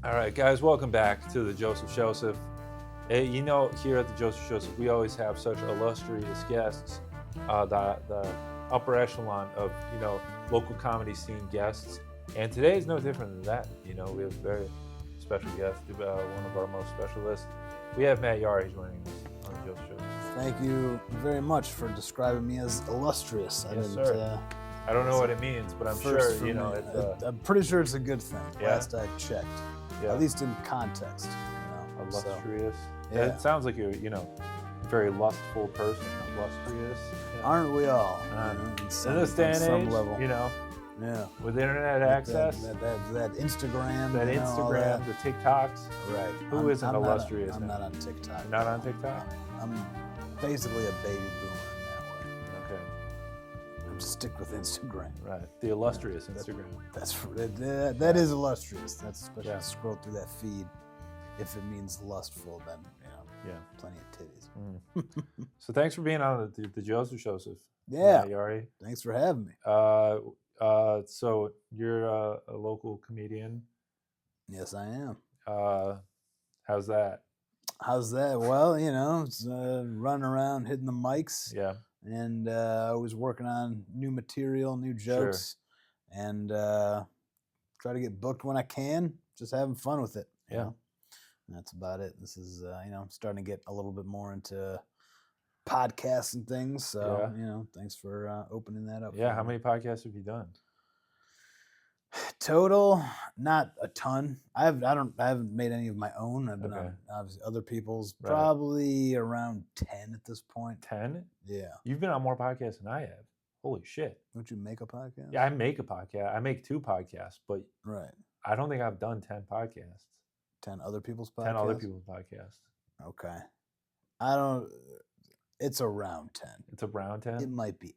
All right, guys, welcome back to the Joseph Joseph. Hey, here at the Joseph Joseph, we always have such illustrious guests, the upper echelon of local comedy scene guests, and today is no different than that. We have a very special guest, one of our most specialists. We have Matt Yari joining us on the Joseph Joseph. Thank you very much for describing me as illustrious. Yes, sir. I don't know what it means, but I'm sure it's. I'm pretty sure it's a good thing. Yeah? Last I checked, at least in context. Illustrious. So, yeah. It sounds like you're a very lustful person. Illustrious. Aren't we all? In this day and age, level. Yeah. With internet access, that Instagram, the TikToks. Right. Who isn't illustrious? I'm not on TikTok. Not on TikTok. I'm basically a baby boomer in that way. Okay. I'm stick with Instagram. Right. The illustrious Instagram. That is illustrious. That's especially scroll through that feed. If it means lustful, then plenty of titties. So thanks for being on the Joseph Joseph. Yeah. Yari. Thanks for having me. So you're a local comedian. Yes, I am. How's that? Well, it's running around hitting the mics. Yeah. And always working on new material, new jokes, and try to get booked when I can. Just having fun with it. Yeah. And that's about it. This is, I'm starting to get a little bit more into podcasts and things. So, thanks for opening that up. Yeah. How many podcasts have you done? Total, not a ton. I haven't made any of my own. I've been on obviously other people's. Right. Probably around 10 at this point. 10? Yeah. You've been on more podcasts than I have. Holy shit. Don't you make a podcast? Yeah, I make a podcast. I make 2 podcasts, but I don't think I've done 10 podcasts. 10 other people's podcasts? 10 other people's podcasts. Okay. It's around 10. It's around 10? It might be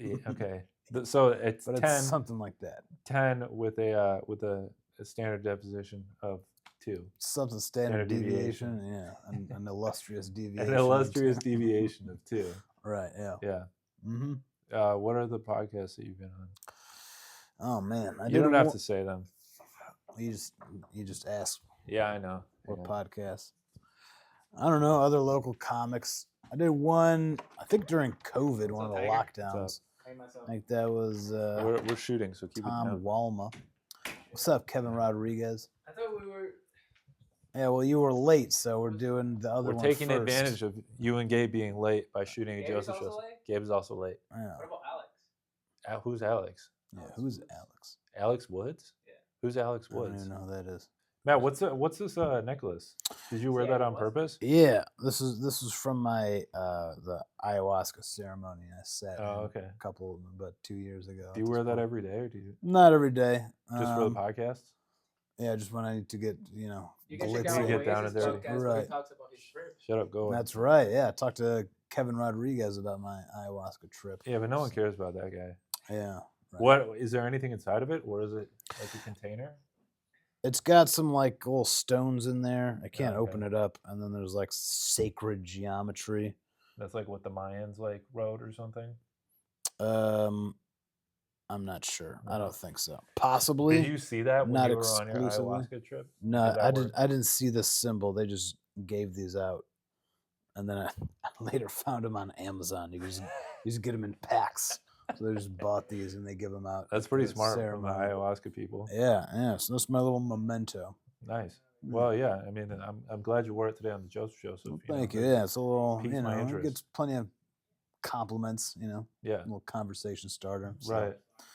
8. Okay. So it's 10. It's something like that. 10 with a standard deposition of 2. Something standard deviation. Yeah. An illustrious deviation. An illustrious deviation of 2. Right, yeah. Yeah. Mm-hmm. What are the podcasts that you've been on? Oh man. You don't have to say them. You just ask. Yeah, I know. What podcasts? I don't know, other local comics. I did one, I think during COVID, one of the lockdowns. I think that was we're shooting, so keep Tom it down. Walma. What's up, Kevin Rodriguez? I thought we were. Yeah, well, you were late, so we're doing the other one. We're taking first. advantage of you and Gabe being late by shooting a Joseph Joseph. Gabe is also late. Yeah. What about Alex? Who's Alex? Yeah, who's Alex? Alex Woods? Yeah. Who's Alex I don't Woods? even know who that is. Matt, what's this necklace? Did you wear that on purpose? Yeah, this is from my the ayahuasca ceremony I sat in a couple, about 2 years ago. Do you wear that every day, or do you? Not every day. Just for the podcast? Yeah, just when I need to get You can get down and dirty. Right. Talks about his trip. Shut up, go. That's right. Yeah, I talked to Kevin Rodriguez about my ayahuasca trip. Yeah, but no one cares about that guy. Yeah. Right. What is there anything inside of it, or is it like a container? It's got some like little stones in there. I can't open it up, and then there's like sacred geometry. That's like what the Mayans wrote or something. I'm not sure. I don't think so. Possibly. Did you see that when you were on your ayahuasca trip? No, I didn't see the symbol. They just gave these out, and then I later found them on Amazon. You just get them in packs. So they just bought these and they give them out. That's pretty smart from the ayahuasca people. Yeah. So that's my little memento. Nice. Well, yeah. I mean, I'm glad you wore it today on the Joseph Joseph. Well, thank you. Yeah, it's a little, it gets plenty of compliments. Yeah. A little conversation starter. So. Right.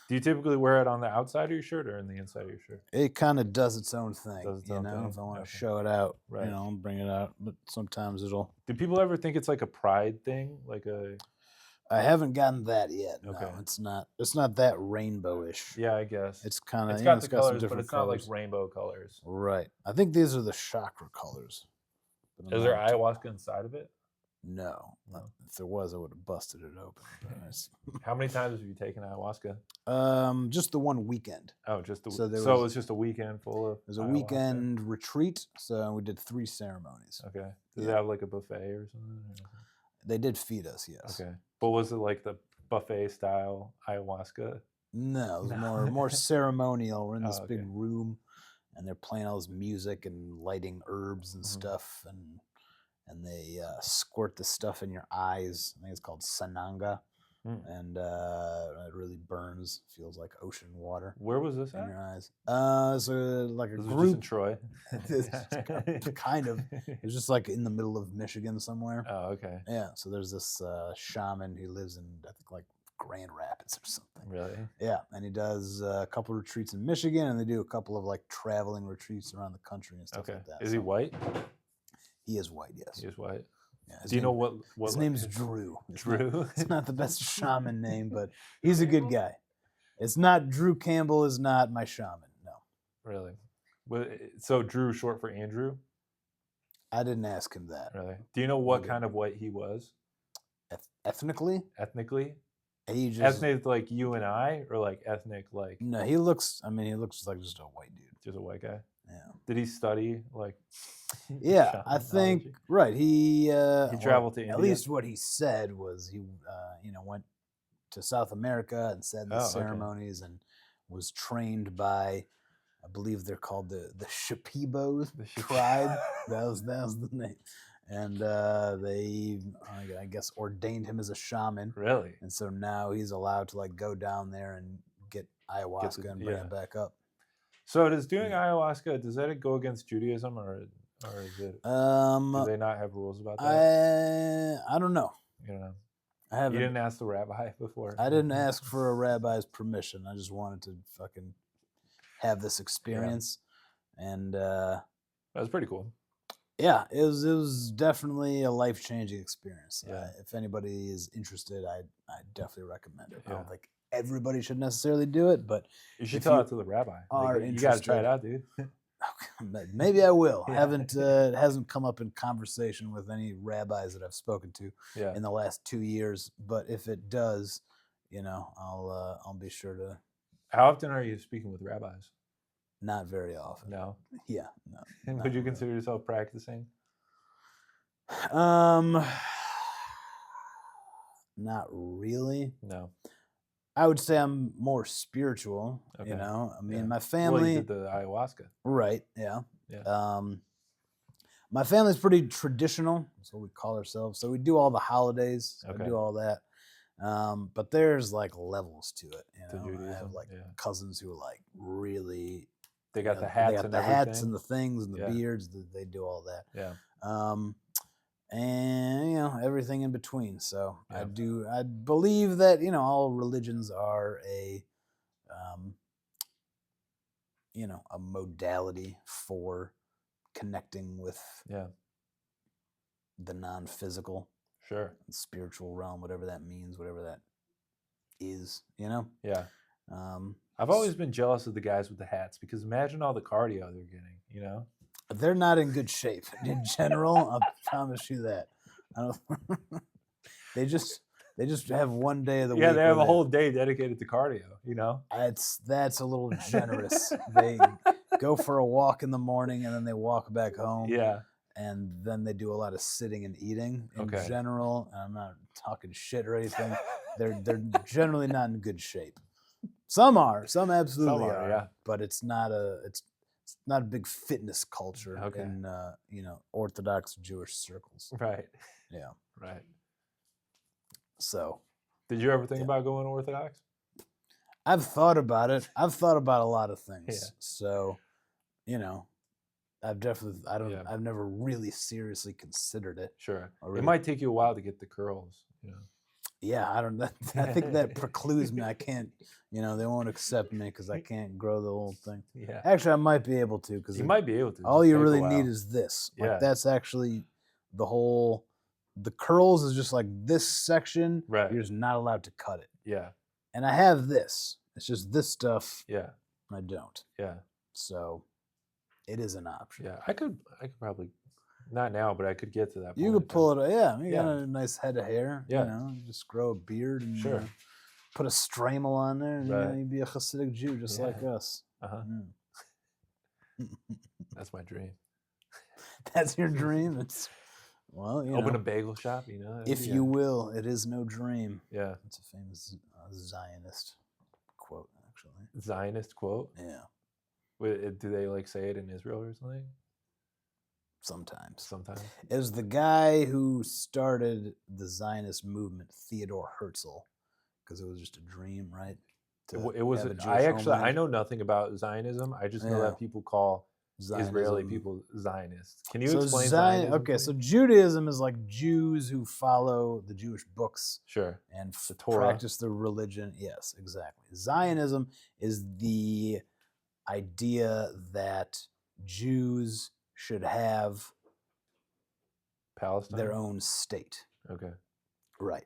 Do you typically wear it on the outside of your shirt or in the inside of your shirt? It kind of does its own thing. If I want to show it out, right. I'll bring it out. But sometimes it'll. Do people ever think it's like a pride thing, like a? I haven't gotten that yet. Okay. No, it's not. It's not that rainbowish. Yeah, I guess it's kind of. It's got the colors, but it's not like rainbow colors. Right. I think these are the chakra colors. Is there ayahuasca inside of it? No. If there was, I would have busted it open. How many times have you taken ayahuasca? Just the one weekend. Oh, just the. So it was just a weekend full of. It was a weekend retreat, so we did 3 ceremonies. Okay. Did they have like a buffet or something? They did feed us, yes. Okay. But was it like the buffet style ayahuasca? No, it was more ceremonial. We're in this big room, and they're playing all this music and lighting herbs and Mhm. stuff, and they squirt the stuff in your eyes. I think it's called sananga, Mm. and it really burns. Feels like ocean water Where was this in at? your eyes. It's like a This was just in group. Troy. It's kind of. It's just like in the middle of Michigan somewhere. Oh, okay. Yeah. So there's this shaman who lives in, I think, like Grand Rapids or something. Really? Yeah, and he does a couple retreats in Michigan, and they do a couple of like traveling retreats around the country and stuff Okay. like that. Is he So white? he is white, yes. He is white. Yeah, Do you know what? his name's Drew. It's Drew? It's not the best shaman name, but he's a good guy. It's not Drew Campbell is not my shaman. No, Really? So Drew short for Andrew? I didn't ask him that. Really? Do you know what Maybe. kind of white he was Ethnically, ethnically? he just Ethnic like you and I, or like ethnic like no. He looks. I mean, he looks like just a white dude. just a white guy? Yeah. Did he study like? Yeah, I think shamanology? right. He traveled to At India? least what he said was he went to South America and said the Oh, okay. ceremonies and was trained by, I believe they're called the Shipibos The Ship- tribe. that was the name, and they I guess ordained him as a shaman, Really? and so now he's allowed to like go down there and get ayahuasca and bring yeah. it back up. So does doing ayahuasca, does that go against Judaism, or is it? Do they not have rules about that? I don't know. You know, I you haven't. didn't ask the rabbi before. I didn't ask for a rabbi's permission. I just wanted to fucking have this experience, and That was pretty cool. yeah, it was definitely a life changing experience. Yeah. If anybody is interested, I definitely recommend it. I Yeah. don't think everybody should necessarily do it, but You should if tell you it to the rabbi. are You got to try it interested- out, dude. maybe I will. Yeah. Haven't it hasn't come up in conversation with any rabbis that I've spoken to Yeah. in the last 2 years, but if it does, I'll be sure to. How often are you speaking with rabbis? Not very often. No. Yeah, no. And not would you really. consider yourself practicing? Not really. No. I would say I'm more spiritual. Okay. I mean, Yeah. my Well, family, you did the ayahuasca. right? Yeah. Yeah. My family's pretty traditional. That's what we call ourselves. So we do all the holidays. So Okay. I do all that. But there's like levels to it. To I Judaism, have like yeah. cousins who are like really. They got the They hats got and the everything. hats and the things and the Yeah. beards. They do all that. Yeah. And everything in between. So Yeah. I believe that all religions are a modality for connecting with Yeah. the non-physical, Sure. spiritual realm, whatever that means, whatever that is. Yeah. Um, I've always been jealous of the guys with the hats because imagine all the cardio they're getting, they're not in good shape in general. I'll promise you that. I don't. They just have one day of the week. Yeah, they have where a whole day dedicated to cardio, That's a little generous. They go for a walk in the morning and then they walk back home. Yeah. And then they do a lot of sitting and eating in Okay. general. And I'm not talking shit or anything. They're generally not in good shape. Some are. Some absolutely Some are, yeah. But it's not a big fitness culture Okay. in Orthodox Jewish circles. Right. Yeah. Right. So Did you ever think Yeah. about going Orthodox? I've thought about it. I've thought about a lot of things. Yeah. So, Yeah. I've never really seriously considered it. Sure. Oh, really? It might take you a while to get the curls. Yeah, I don't. I think that precludes me. I can't. They won't accept me because I can't grow the whole thing. Yeah. Actually, I might be able to because You might be able to. all just you take a really while. need is this. Like, Yeah. that's actually the whole. The curls is just like this section. Right. You're just not allowed to cut it. Yeah. And I have this. It's just this stuff. Yeah. I don't. Yeah. So, it is an option. Yeah. I could probably not now, but I could get to that point. You could pull it. Yeah, you got Yeah. a nice head of hair. Yeah. You just grow a beard and Sure. put a stramel on there, and Right. you'd be a Hasidic Jew just like Yeah. us. Uh-huh. Yeah. That's my dream. That's your dream. It's Open a bagel shop, that'd if be you will, it is no dream. Yeah. It's a famous Zionist quote, actually. Zionist quote. Yeah. Do they like say it in Israel or something? Sometimes. Sometimes. It was the guy who started the Zionist movement, Theodor Herzl, because it was just a dream, right? It was. have a Jewish I homeland. know nothing about Zionism. I just know Yeah. that people call Israeli Zionism. people Zionists. Can you So explain Zionism? Okay, to so me? Judaism is like Jews who follow the Jewish books Sure. and The Torah. practice the religion. Yes, exactly. Zionism is the idea that Jews should have Palestine. their own state. Okay. Right.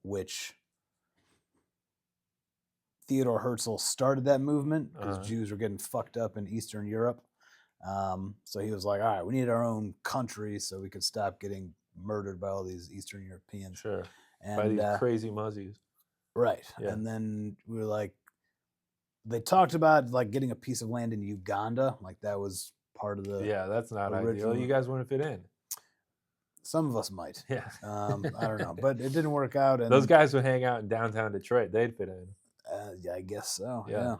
Which Theodor Herzl started that movement because Jews were getting fucked up in Eastern Europe. So he was like, all right, we need our own country so we could stop getting murdered by all these Eastern Europeans. Sure. And, By these crazy muzzies. Right. Yeah. And then we were like, they talked about like getting a piece of land in Uganda. Like that was part of the. Yeah, that's not original. ideal. You guys wouldn't fit in. Some of us might. Yeah. I don't know. But it didn't work out. And those guys would hang out in downtown Detroit. They'd fit in. Yeah, I guess so. Yeah.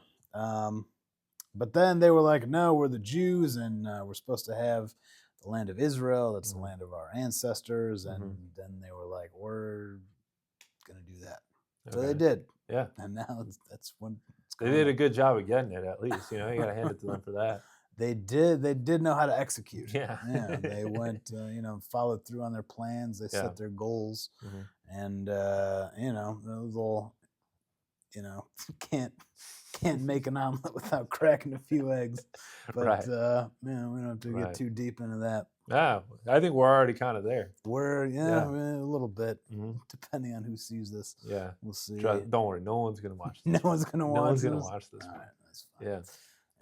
But then they were like, no, we're the Jews and we're supposed to have the land of Israel. That's the land of our ancestors. And then they were like, we're going to do that. So they did. Yeah. And now that's when it's they did a good job of getting it, at least. You know, you got to hand it to them for that. They did know how to execute. Yeah. Yeah. They went, followed through on their plans. They set their goals. And, the little, can't make an omelet without cracking a few eggs. But, we don't have to get too deep into that. Yeah, I think we're already kind of there. We're, a little bit, depending on who sees this. Yeah. We'll see. Don't worry, no one's going to watch this. No one's going to watch this. No one's going to watch this. All right, that's fine. Yeah.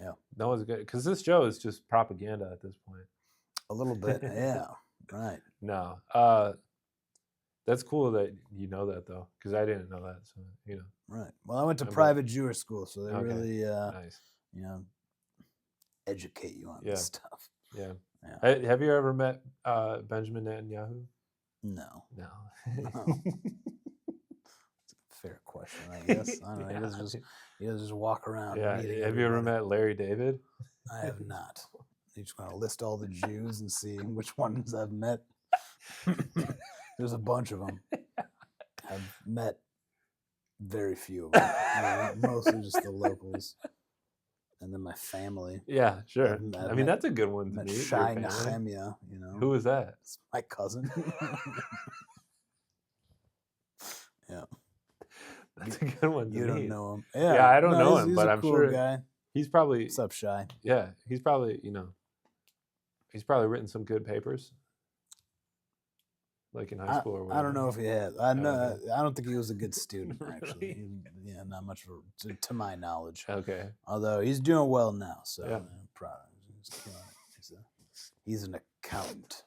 Yeah. No one's good. Because this show is just propaganda at this point. A little bit, yeah. Right. No. That's cool that you know that, though, because I didn't know that. So, Right. Well, I went to private Jewish school, so they really, nice. educate you on this stuff. Yeah. Yeah. Have you ever met Benjamin Netanyahu? No. No. It's a fair question, I guess. I don't know. He doesn't just walk around. Yeah. Have you ever met Larry David? I have not. You just want to list all the Jews and see which ones I've met. There's a bunch of them. I've met very few of them. Mostly just the locals. And then my family. Yeah, sure. I mean, that's a good one to met meet. Shai Nehemiah, Who was that? It's my cousin. Yeah. That's a good one to You meet. don't know him. Yeah, I don't know him, he's but a I'm cool sure guy. he's probably. What's up, Shai? Yeah, he's probably, he's probably written some good papers. Like in high school or whatever. I don't know if he has. I know. I don't think he was a good student, actually. Not much to my knowledge. Okay. Although he's doing well now, so Yeah. I'm proud of him. He's an accountant.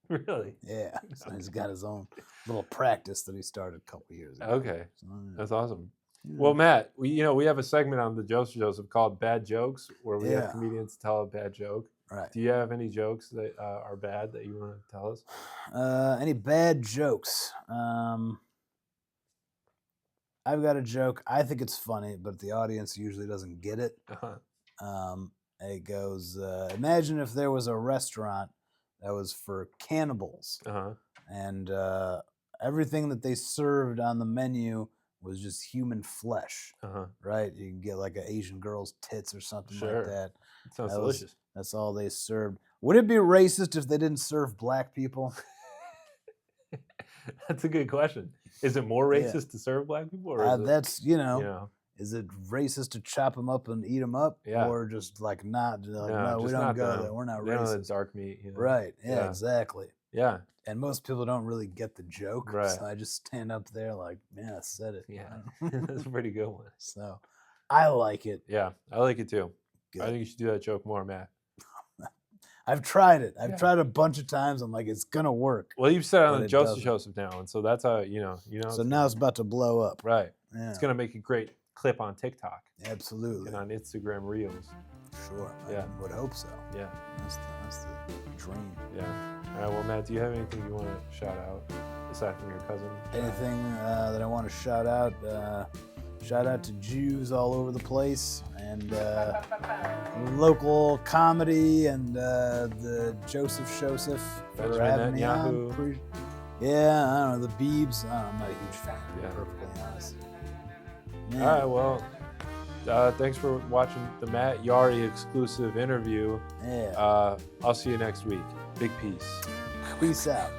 Really? Yeah. So he's got his own little practice that he started a couple years ago. Okay. So, That's awesome. Well, Matt, we have a segment on the Joseph called Bad Jokes, where we have Yeah. comedians tell a bad joke. Right. Do you have any jokes that are bad that you want to tell us? Any bad jokes? I've got a joke. I think it's funny, but the audience usually doesn't get it. It goes, imagine if there was a restaurant that was for cannibals, and everything that they served on the menu was just human flesh, right? You can get like an Asian girl's tits or something like that. It sounds delicious. That's all they served. Would it be racist if they didn't serve black people? That's a good question. Is it more racist to serve black people, or is that's is it racist to chop them up and eat them up, or just like not? Like, no, we don't go there. We're not racist. Dark meat, Right? Yeah, exactly. Yeah. And most people don't really get the joke, right? So I just stand up there like, man, I said it. Yeah, that's a pretty good one. So I like it. Yeah, I like it too. Good. I think you should do that joke more, Matt. I've tried it. I've tried a bunch of times. I'm like, it's gonna work. Well, you've said it on the Joseph now, and so that's how you know. So now it's about to blow up. Right. Yeah. It's gonna make a great clip on TikTok. Absolutely. And on Instagram Reels. Sure. Yeah. I would hope so. Yeah. That's the dream. Yeah. All right. Well, Matt, do you have anything you want to shout out aside from your cousin? Anything that I want to shout out? Shout out to Jews all over the place, and local comedy and the Joseph for Benjamin having me on. Netanyahu. Yeah, I don't know, the Biebs. I'm not a huge fan, to be Yeah. perfectly honest. Man. All right, well, thanks for watching the Matt Yari exclusive interview. Yeah. I'll see you next week. Big peace. Peace out.